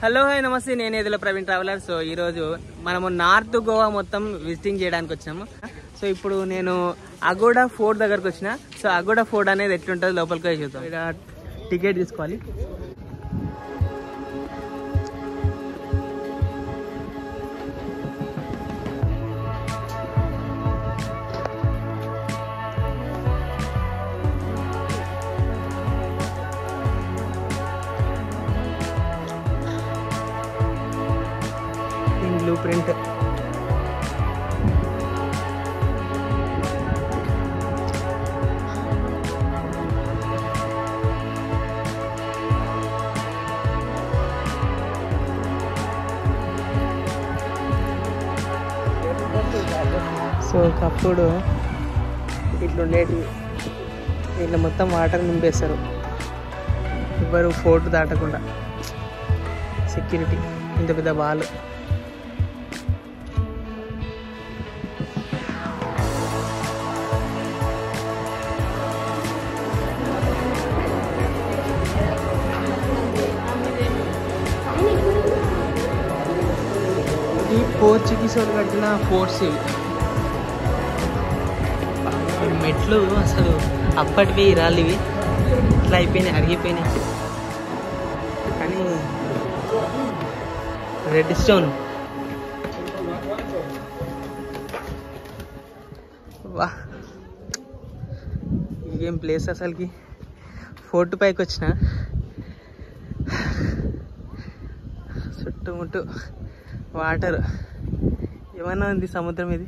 Hello hi నమస్తే, నేను ఏదో ప్రవీణ్ ట్రావెలర్. సో ఈరోజు మనము నార్త్ గోవా మొత్తం విజిటింగ్ చేయడానికి వచ్చాము. సో ఇప్పుడు నేను అగోడా ఫోర్ట్ దగ్గరకు వచ్చిన. సో అగోడా ఫోర్ట్ అనేది ఎట్లుంటుంది లోపలికి పోయి చూద్దాం. ఇక్కడ టికెట్ తీసుకోవాలి. బ్లూ ప్రింట్ సో ఒకప్పుడు ఇట్లుండేటి, ఇట్లా మొత్తం వాటర్ నింపేస్తారు, ఎవరు ఫోర్ట్ దాటకుండా. సెక్యూరిటీ ఇంత పెద్ద వాళ్ళు. ఇది పోర్చుగీస్ వాళ్ళు కట్టిన ఫోర్ట్స్. ఇవి మెట్లు అసలు అప్పటివి రాళ్ళు, ఇవి ఇట్లా అయిపోయినాయి, అరిగిపోయినాయి. కానీ రెడ్ స్టోన్, వా ఇవేం ప్లేస్ అసలుకి. ఫోర్ట్ పైకి వచ్చిన, చుట్టుముట్టు వాటర్, ఏమన్నా ఉంది సముద్రం ఇది.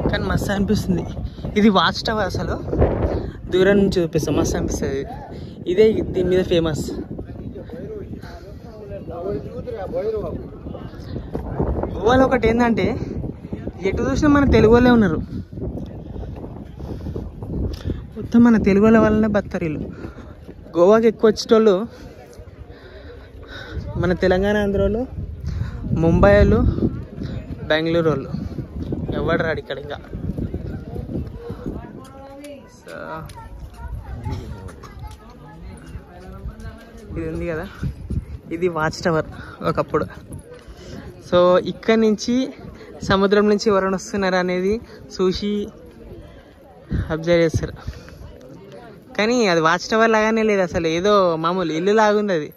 కానీ మస్తు అనిపిస్తుంది. ఇది వాచ్ టవర్, అసలు దూరం నుంచి చూపిస్తాం, మస్తు అనిపిస్తుంది. ఇదే దీని మీద ఫేమస్. గోవాలో ఒకటి ఏంటంటే ఎటు చూసినా మన తెలుగు వాళ్ళే ఉన్నారు. మొత్తం మన తెలుగు వాళ్ళ వల్లనే బతారు వీళ్ళు. గోవాకి ఎక్కువ వచ్చేటోళ్ళు మన తెలంగాణ, ఆంధ్ర వాళ్ళు, ముంబై వాళ్ళు, బెంగళూరు వాళ్ళు. ఎవడు రాడు ఇక్కడ. ఇంకా సో ఇది ఉంది కదా, ఇది వాచ్ టవర్ ఒకప్పుడు. సో ఇక్కడ నుంచి సముద్రం నుంచి ఎవరైనా వస్తున్నారు అనేది చూసి అబ్జర్వ్ చేస్తారు. కానీ అది వాచ్ టవర్ లాగానే లేదు అసలు, ఏదో మామూలు ఇల్లు లాగుంది అది.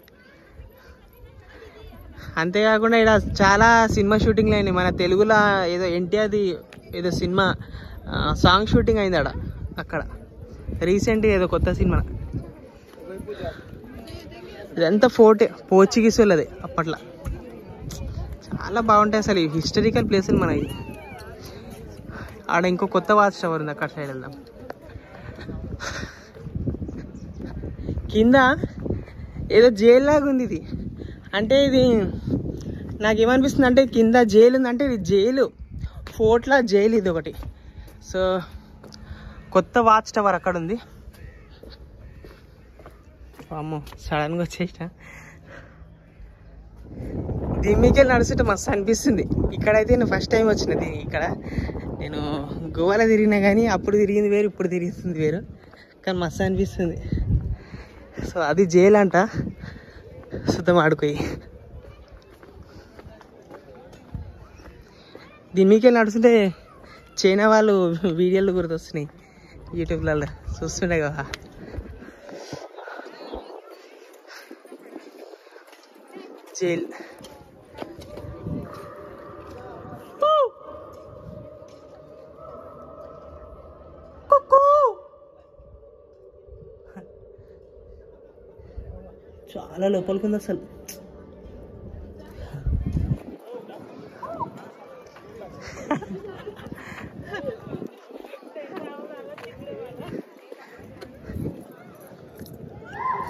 అంతేకాకుండా ఇక్కడ చాలా సినిమా షూటింగ్లు అయినాయి. మన తెలుగులో ఏదో ఎన్టీఆర్ది ఏదో సినిమా సాంగ్ షూటింగ్ అయింది అక్కడ రీసెంట్గా, ఏదో కొత్త సినిమా. ఇదంతా ఫోర్టే, పోర్చుగీస్ వాళ్ళది అప్పట్లో. చాలా బాగుంటాయి అసలు ఈ హిస్టరికల్ ప్లేసులు మనకి. ఆడ ఇంకో కొత్త వాచ్ టవర్ ఉంది, అక్కడ సైడ్ వెళ్దాం. కింద ఏదో జైలు లాగా ఉంది ఇది. అంటే ఇది నాకేమనిపిస్తుంది అంటే, కింద జైలు ఉంది అంటే ఇది జైలు, ఫోర్ట్లా జైలు ఇది ఒకటి. సో కొత్త వాచ్ టవర్ అక్కడ ఉంది. అమ్మో సడన్గా వచ్చేసిన. దీని మీకే నడుస్తుంటే మస్తు అనిపిస్తుంది. ఇక్కడైతే నేను ఫస్ట్ టైం వచ్చిన దీనికి. ఇక్కడ నేను గోవాలో తిరిగినా కానీ అప్పుడు తిరిగింది వేరు, ఇప్పుడు తిరుగుతుంది వేరు. కానీ మస్తు అనిపిస్తుంది. సో అది జైలు అంట, శుద్ధం ఆడుకోయి. దీని మీకే నడుస్తుంటే చైనా వాళ్ళు వీడియోలు గుర్తొస్తున్నాయి యూట్యూబ్లలో చూస్తుండే కదా. జైల్ చాలా లోపలికి ఉంది అసలు.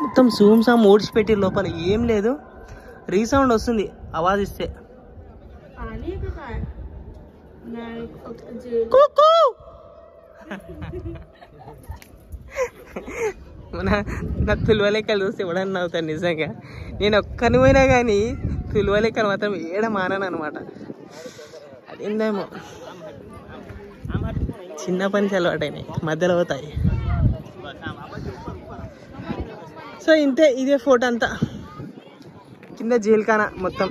మొత్తం సూమ్ సామ్ ఓడిచిపెట్టి లోపల ఏం లేదు. రీసౌండ్ వస్తుంది ఆవాజ్ ఇస్తే. మన నా తులవలేకలు చూస్తే ఎవడన్నా అవుతాను నిజంగా. నేను ఒక్కని పోయినా కానీ సులువలేక మాత్రం ఏడ మానను అనమాట. అదేందేమో చిన్నప్పటి నుంచి అలవాటైనాయి, మధ్యలో పోతాయి. సో ఇంతే, ఇదే ఫోటో అంతా. కింద జైల్ఖానా మొత్తం.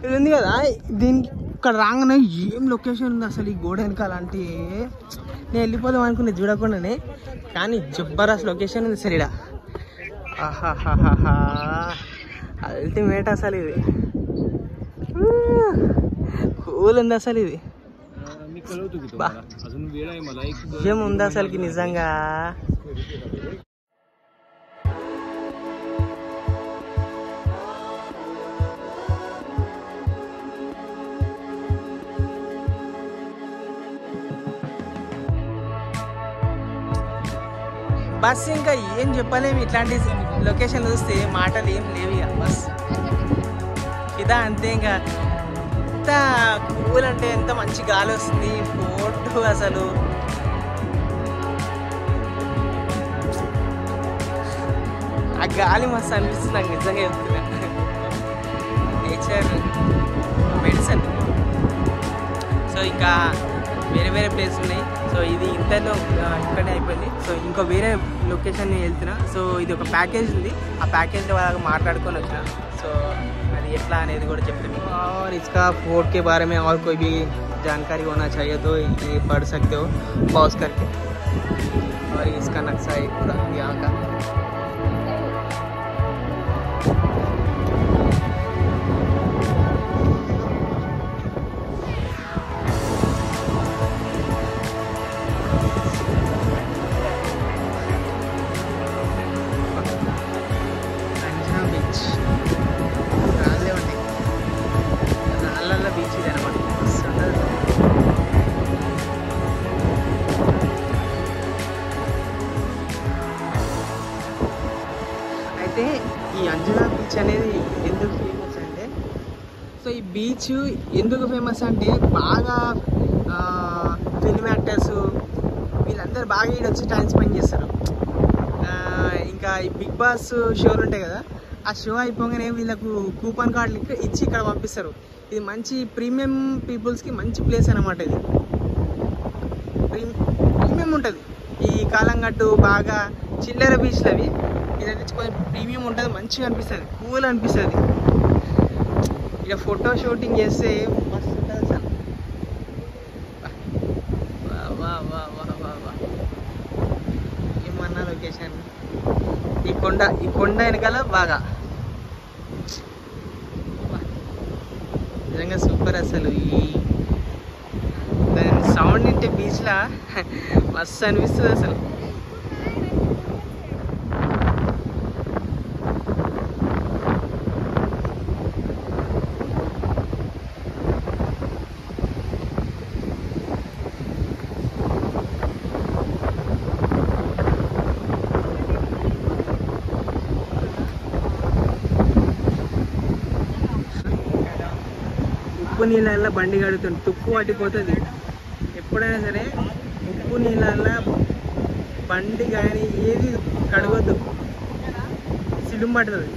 ఇది ఉంది కదా, దీనికి ఇక్కడ రాగానే ఏం లొకేషన్ ఉంది అసలు ఈ గోడ వెనకాల అంటే నేను వెళ్ళిపోదాం అనుకున్నా చూడకుండానే, కానీ జబర్దస్త్ లొకేషన్ ఉంది సార్ ఇక్కడ. ఆహాహాహా అల్టిమేట్ అసలు ఇది, కూల్ ఉంది అసలు ఇది. ఏముంది అసలుకి నిజంగా. బస్ ఇంకా ఏం చెప్పలేము, ఇట్లాంటి లొకేషన్ చూస్తే మాటలు ఏం లేవు ఇక. బస్ ఇదా అంతే, ఇంకా ఎంత కూల్ అంటే ఎంత మంచి గాలి వస్తుంది. ఫోటో అసలు ఆ గాలి మస్తు అనిపిస్తుంది నాకు నిజంగా చెప్తున్నా. Nature medicine. సో ఇంకా వేరే వేరే ప్లేస్ ఉన్నాయి. సో ఇది ఇంతలో ఇక్కడే అయిపోయింది. సో ఇంకో వేరే లొకేషన్ వెళ్తున్నా. సో ఇది ఒక ప్యాకేజ్ ఉంది, ఆ ప్యాకేజ్లో వాళ్ళకి మాట్లాడుకొని వచ్చిన. సో అది ఎట్లా అనేది కూడా చెప్తాను మీకు. और इसका फोर्ट के बारे में और कोई भी जानकारी होना चाहिए तो ये पढ़ सकते हो पॉज करके. और इसका नक्शा है पूरा यहाँ का. ఈ అంజనా బీచ్ అనేది ఎందుకు ఫేమస్ అంటే, సో ఈ బీచ్ ఎందుకు ఫేమస్ అంటే బాగా ఫిల్మ్ యాక్టర్స్ వీళ్ళందరూ బాగా ఈడ వచ్చి టైం స్పెండ్ చేస్తారు. ఇంకా ఈ బిగ్ బాస్ షోలు ఉంటాయి కదా, ఆ షో అయిపోగానే వీళ్ళకు కూపన్ కార్డులు ఇచ్చి ఇక్కడ పంపిస్తారు. ఇది మంచి ప్రీమియం పీపుల్స్కి మంచి ప్లేస్ అనమాట. ఇది ప్రీమియం ఉంటుంది. ఈ కాలంగట్టు బాగా చిల్లర బీచ్లు అవి, ఇదైతే కొంచెం ప్రీమియం ఉంటుంది, మంచిగా అనిపిస్తుంది, కూల్ అనిపిస్తుంది. ఇక ఫోటో షూటింగ్ చేస్తే మస్తు ఉంటుంది అసలు. ఏమన్నా లొకేషన్ ఈ కొండ వెనకాల బాగా నిజంగా సూపర్ అసలు. ఈ సౌండ్ వింటే బీచ్లా మస్తు అనిపిస్తుంది అసలు. ఉప్పు నీళ్ళల్లో బండి కడుగుతుంది, తుప్పు పట్టిపోతుంది. ఎప్పుడైనా సరే ఉప్పు నీళ్ళల్లో బండి కానీ ఏది కడగొద్దు, సిలుం పడుతుంది.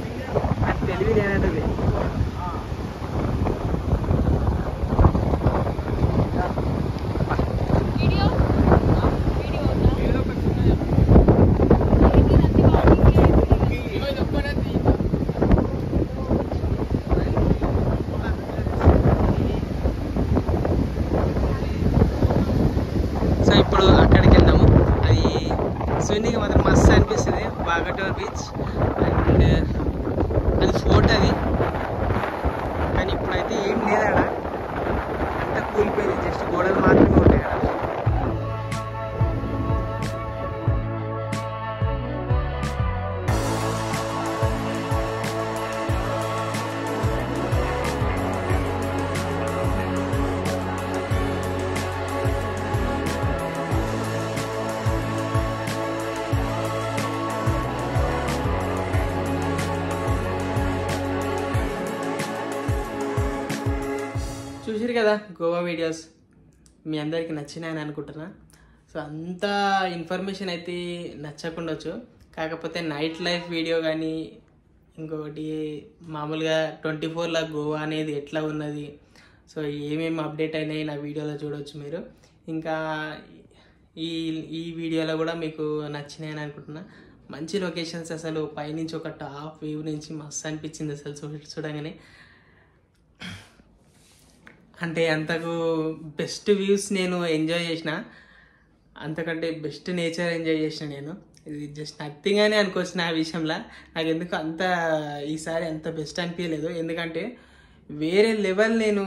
అది తెలివి లేనది. సో ఇప్పుడు అక్కడికి వెళ్దాము. అది స్విమ్మింగ్ మాత్రం మస్తు అనిపిస్తుంది, వాగటూర్ బీచ్. అండ్ అది ఫోర్ట్ అది, కానీ ఇప్పుడైతే ఏం లేదాడ, అంతా కూలిపోయింది, జస్ట్ గోడలు మాత్రమే ఉంటాయి అక్కడ. చూసారు కదా గోవా వీడియోస్, మీ అందరికీ నచ్చినాయని అనుకుంటున్నా. సో అంత ఇన్ఫర్మేషన్ అయితే నచ్చకుండొచ్చు, కాకపోతే నైట్ లైఫ్ వీడియో కానీ ఇంకొకటి మామూలుగా 24లా గోవా అనేది ఎట్లా ఉన్నది, సో ఏమేమి అప్డేట్ అయినాయి నా వీడియోలో చూడవచ్చు మీరు. ఇంకా ఈ వీడియోలో కూడా మీకు నచ్చినాయి అని అనుకుంటున్నా. మంచి లొకేషన్స్, అసలు పైనుంచి ఒక టాప్ వ్యూ నుంచి మస్తు అనిపించింది అసలు చూడగానే. అంటే అంతకు బెస్ట్ వ్యూస్ నేను ఎంజాయ్ చేసిన, అంతకంటే బెస్ట్ నేచర్ ఎంజాయ్ చేసిన నేను. ఇది జస్ట్ నథింగ్ అని అనుకోవచ్చు నా విషయంలో. నాకు ఎందుకు అంత ఈసారి అంత బెస్ట్ అనిపించలేదు, ఎందుకంటే వేరే లెవెల్ నేను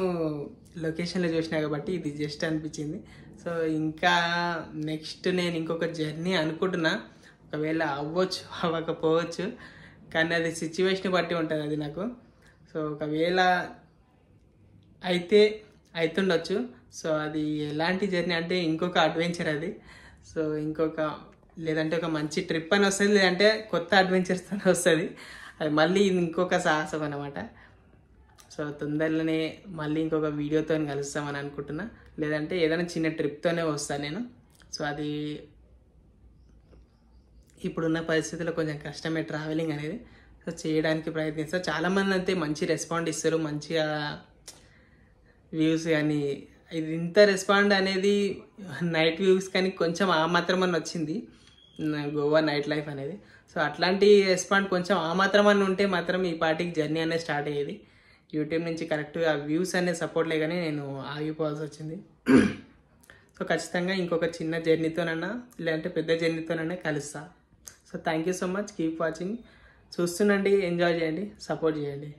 లొకేషన్లో చూసినా కాబట్టి ఇది జస్ట్ అనిపించింది. సో ఇంకా నెక్స్ట్ నేను ఇంకొక జర్నీ అనుకుంటున్నా, ఒకవేళ అవ్వచ్చు అవ్వకపోవచ్చు, కానీ అది సిచ్యువేషన్ బట్టి ఉంటుంది అది నాకు. సో ఒకవేళ అవుతుండొచ్చు. సో అది ఎలాంటి జర్నీ అంటే ఇంకొక అడ్వెంచర్ అది. సో లేదంటే ఒక మంచి ట్రిప్ అని వస్తుంది, లేదంటే కొత్త అడ్వెంచర్స్తో వస్తుంది. అది మళ్ళీ ఇంకొక సాహసం అన్నమాట. సో తొందరలోనే మళ్ళీ ఇంకొక వీడియోతో కలుస్తామని అనుకుంటున్నా, లేదంటే ఏదైనా చిన్న ట్రిప్తోనే వస్తాను నేను. సో అది ఇప్పుడున్న పరిస్థితుల్లో కొంచెం కష్టమే ట్రావెలింగ్ అనేది. సో చేయడానికి ప్రయత్నిస్తాను. చాలామంది అయితే మంచి రెస్పాండ్ ఇస్తారు, మంచిగా వ్యూస్ కానీ. ఇది ఇంత రెస్పాండ్ అనేది నైట్ వ్యూస్ కానీ కొంచెం ఆ మాత్రం అని వచ్చింది గోవా నైట్ లైఫ్ అనేది. సో అట్లాంటి రెస్పాండ్ కొంచెం ఆ మాత్రం అని ఉంటే మాత్రం ఈ పార్టీకి జర్నీ అనేది స్టార్ట్ అయ్యేది. యూట్యూబ్ నుంచి కరెక్ట్గా వ్యూస్ అనేది సపోర్ట్ లేకనే నేను ఆగిపోవాల్సి వచ్చింది. సో ఖచ్చితంగా ఇంకొక చిన్న జర్నీతోనన్నా లేదంటే పెద్ద జర్నీతోనన్నా కలుస్తా. So thank you so much, keep watching. చూస్తుండండి, ఎంజాయ్ చేయండి, సపోర్ట్ చేయండి.